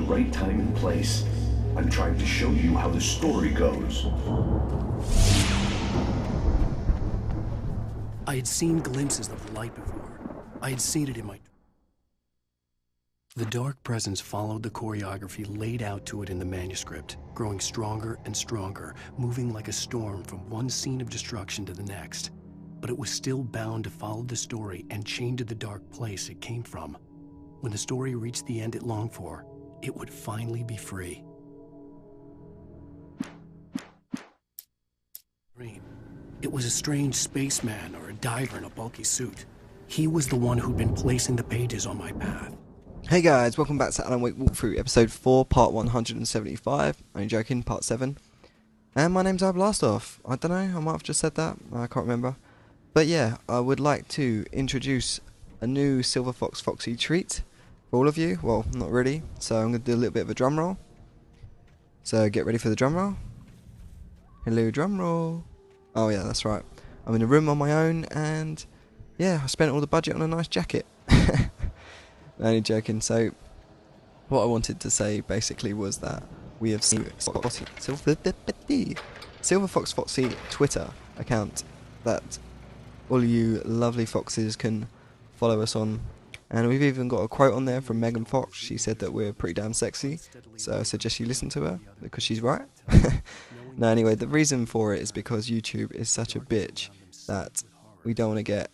right time and place. I'm trying to show you how the story goes. I had seen glimpses of the light before. I had seen it in my... The dark presence followed the choreography laid out to it in the manuscript, growing stronger and stronger, moving like a storm from one scene of destruction to the next. But it was still bound to follow the story and chained to the dark place it came from. When the story reached the end it longed for, it would finally be free. It was a strange spaceman or a diver in a bulky suit. He was the one who'd been placing the pages on my path. Hey guys, welcome back to Alan Wake Walkthrough, episode 4, part 175. Only joking, part 7. And my name's iBlastoff. I don't know, I might have just said that, I can't remember. But yeah, I would like to introduce a new Silver Fox Foxy treat for all of you. Well, not really, so I'm going to do a little bit of a drum roll. So get ready for the drum roll. Hello drum roll. Oh yeah, that's right. I'm in a room on my own and yeah, I spent all the budget on a nice jacket. Only joking. So what I wanted to say basically was that we have seen Silver Fox Foxy Twitter account that all you lovely foxes can follow us on, and we've even got a quote on there from Megan Fox. She said that we're pretty damn sexy, so I suggest you listen to her because she's right. No, anyway, the reason for it is because YouTube is such a bitch that we don't want to get...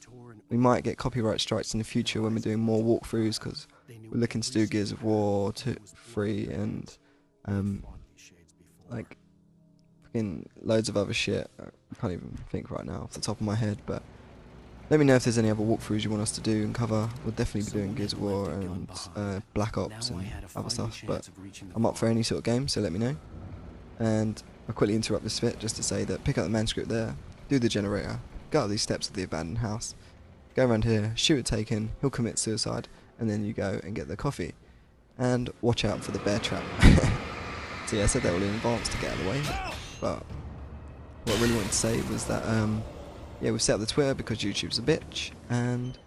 We might get copyright strikes in the future when we're doing more walkthroughs, because we're looking to do Gears of War 2, 3 and like fucking loads of other shit. I can't even think right now off the top of my head, but let me know if there's any other walkthroughs you want us to do and cover. We'll definitely be doing Gears of War and Black Ops and other stuff, but I'm up for any sort of game, so let me know. And I'll quickly interrupt this bit just to say that pick up the manuscript there, do the generator, go up these steps of the abandoned house, go around here, shoot a Taken, he'll commit suicide, and then you go and get the coffee. And watch out for the bear trap. So yeah, I said that all in advance to get out of the way, but what I really wanted to say was that, yeah, we've set up the Twitter because YouTube's a bitch, and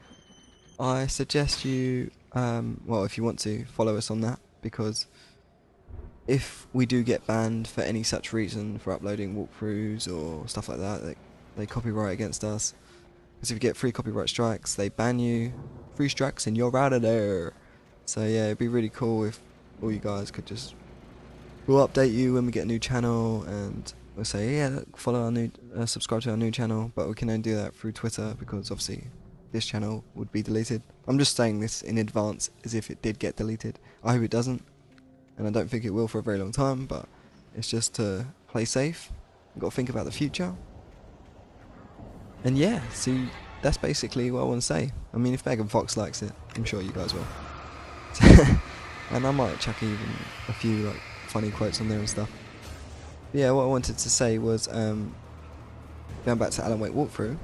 I suggest you, well, if you want to, follow us on that, because if we do get banned for any such reason, for uploading walkthroughs or stuff like that, they copyright against us. Because if you get 3 copyright strikes, they ban you. 3 strikes and you're out of there. So yeah, it'd be really cool if all you guys could just... We'll update you when we get a new channel, and we'll say, yeah, follow our new... subscribe to our new channel, but we can only do that through Twitter, because obviously this channel would be deleted. I'm just saying this in advance, as if it did get deleted. I hope it doesn't, and I don't think it will for a very long time, but it's just to play safe. You've got to think about the future. And yeah, see, that's basically what I want to say. I mean, if Megan Fox likes it, I'm sure you guys will. And I might chuck even a few like funny quotes on there and stuff. But yeah, what I wanted to say was, going back to Alan Wake Walkthrough,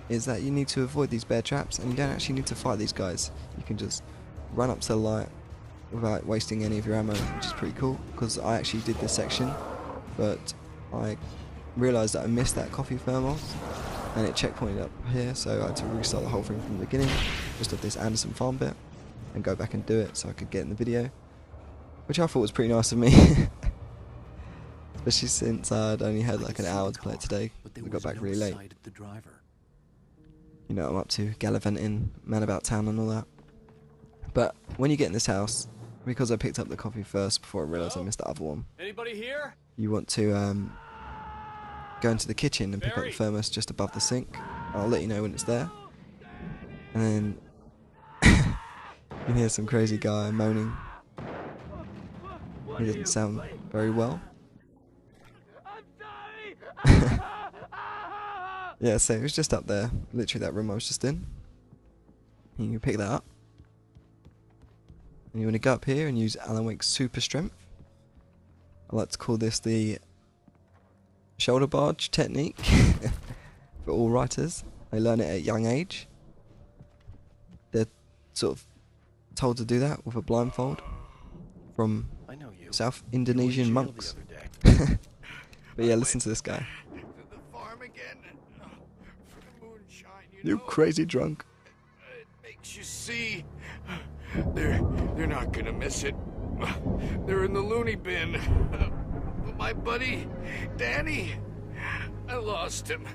is that you need to avoid these bear traps, and you don't actually need to fight these guys. You can just run up to the light without wasting any of your ammo, which is pretty cool, because I actually did this section, but I realised that I missed that coffee thermos, and it checkpointed up here, so I had to restart the whole thing from the beginning, just of this Anderson Farm bit, and go back and do it so I could get in the video, which I thought was pretty nice of me. Especially since I'd only had like an hour to play it today. We got back really late. You know what I'm up to, gallivanting, man about town and all that. But when you get in this house, because I picked up the coffee first before I realised I missed the other one, Anybody here? you want to go into the kitchen and pick up the thermos just above the sink. I'll let you know when it's there. And then you can hear some crazy guy moaning. He doesn't sound very well. Yeah, so it was just up there, literally that room I was just in. And you can pick that up. And you want to go up here and use Alan Wake's super strength. I like to call this the shoulder barge technique for all writers. They learn it at a young age. They're sort of told to do that with a blindfold from South Indonesian monks. But yeah, listen to this guy. The farm again. For the moonshine, You crazy drunk. It makes you see. They're not gonna miss it. They're in the loony bin. My buddy, Danny, I lost him.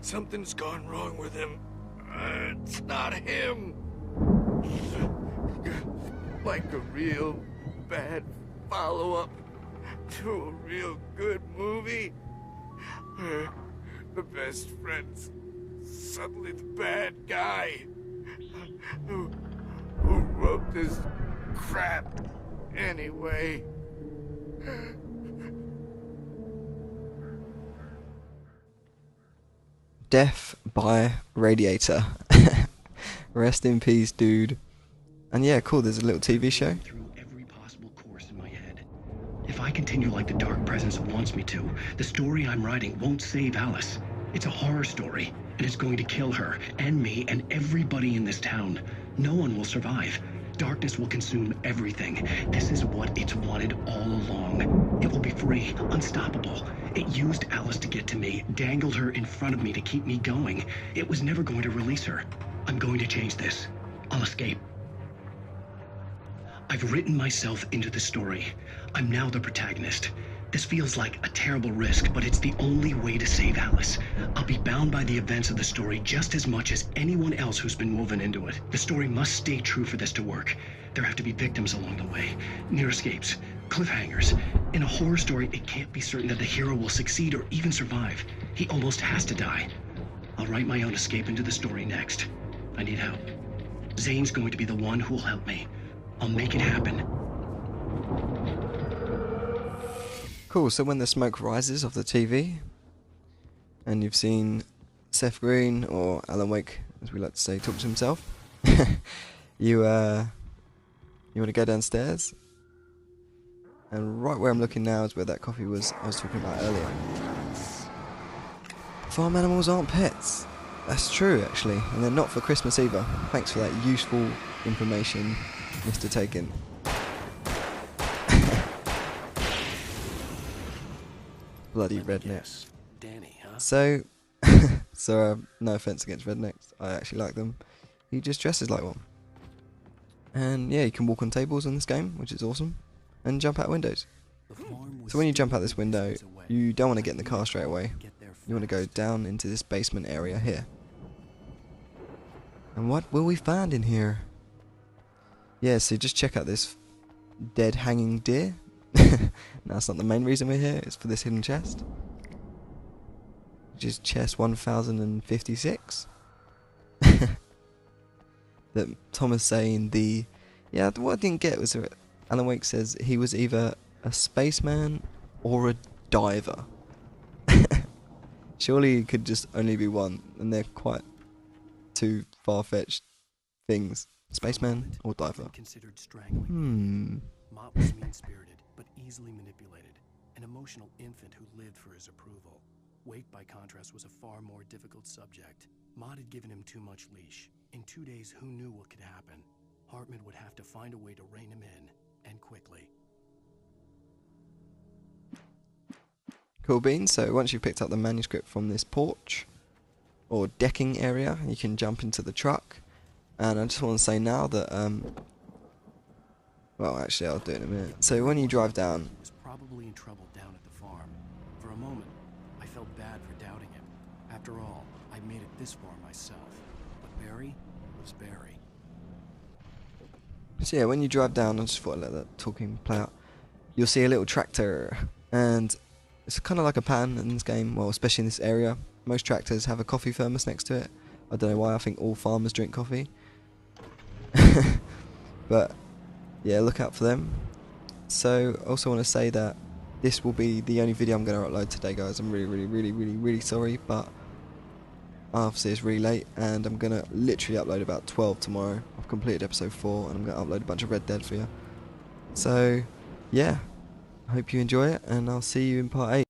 Something's gone wrong with him. It's not him. Like a real bad follow-up to a real good movie. The best friend's suddenly the bad guy. Who wrote this crap anyway? Death by Radiator. Rest in peace, dude. And yeah, cool, there's a little TV show. Through every possible course in my head. If I continue like the Dark Presence wants me to, the story I'm writing won't save Alice. It's a horror story, and it's going to kill her, and me, and everybody in this town. No one will survive. Darkness will consume everything. This is what it's wanted all along. It will be free, unstoppable. It used Alice to get to me, dangled her in front of me to keep me going. It was never going to release her. I'm going to change this. I'll escape. I've written myself into the story. I'm now the protagonist. This feels like a terrible risk, but it's the only way to save Alice. I'll be bound by the events of the story just as much as anyone else who's been woven into it. The story must stay true for this to work. There have to be victims along the way, near escapes, cliffhangers. In a horror story, it can't be certain that the hero will succeed or even survive. He almost has to die. I'll write my own escape into the story next. I need help. Zane's going to be the one who will help me. I'll make it happen. Cool, so when the smoke rises off the TV, and you've seen Seth Green, or Alan Wake, as we like to say, talk to himself, you want to go downstairs, and right where I'm looking now is where that coffee was I was talking about earlier. Farm animals aren't pets. That's true, actually, and they're not for Christmas either. Thanks for that useful information, Mr. Taken. Bloody rednecks. Danny, huh? So, no offense against rednecks, I actually like them. He just dresses like one. And yeah, you can walk on tables in this game, which is awesome, and jump out windows. So when you jump out this window, you don't want to get in the car straight away. You want to go down into this basement area here. And what will we find in here? Yeah, so just check out this dead hanging deer. That's not the main reason we're here, it's for this hidden chest. Which is chest 1056. That Tom is saying what I didn't get was that Alan Wake says he was either a spaceman or a diver. Surely it could just only be one, and they're quite two far-fetched things. Spaceman or diver. Considered strangling. Mott was mean-spirited, but easily manipulated. An emotional infant who lived for his approval. Wake, by contrast, was a far more difficult subject. Mott had given him too much leash. In 2 days, who knew what could happen? Hartman would have to find a way to rein him in, and quickly. Cool beans. So once you've picked up the manuscript from this porch or decking area, you can jump into the truck. And I just want to say now that well, actually I'll do it in a minute. So when you drive down, Was probably in trouble down at the farm. For a moment, I felt bad for doubting him. After all, I made it this far myself. But Barry was Barry. so yeah, when you drive down, I just thought I'd let that talking play out. You'll see a little tractor, and it's kind of like a pan in this game. Well, especially in this area, most tractors have a coffee thermos next to it. I don't know why. I think all farmers drink coffee. But yeah, look out for them. So I also want to say that this will be the only video I'm going to upload today, guys. I'm really sorry, but obviously it's really late, and I'm going to literally upload about 12 tomorrow. I've completed episode 4, and I'm going to upload a bunch of Red Dead for you. So yeah, I hope you enjoy it, and I'll see you in part 8.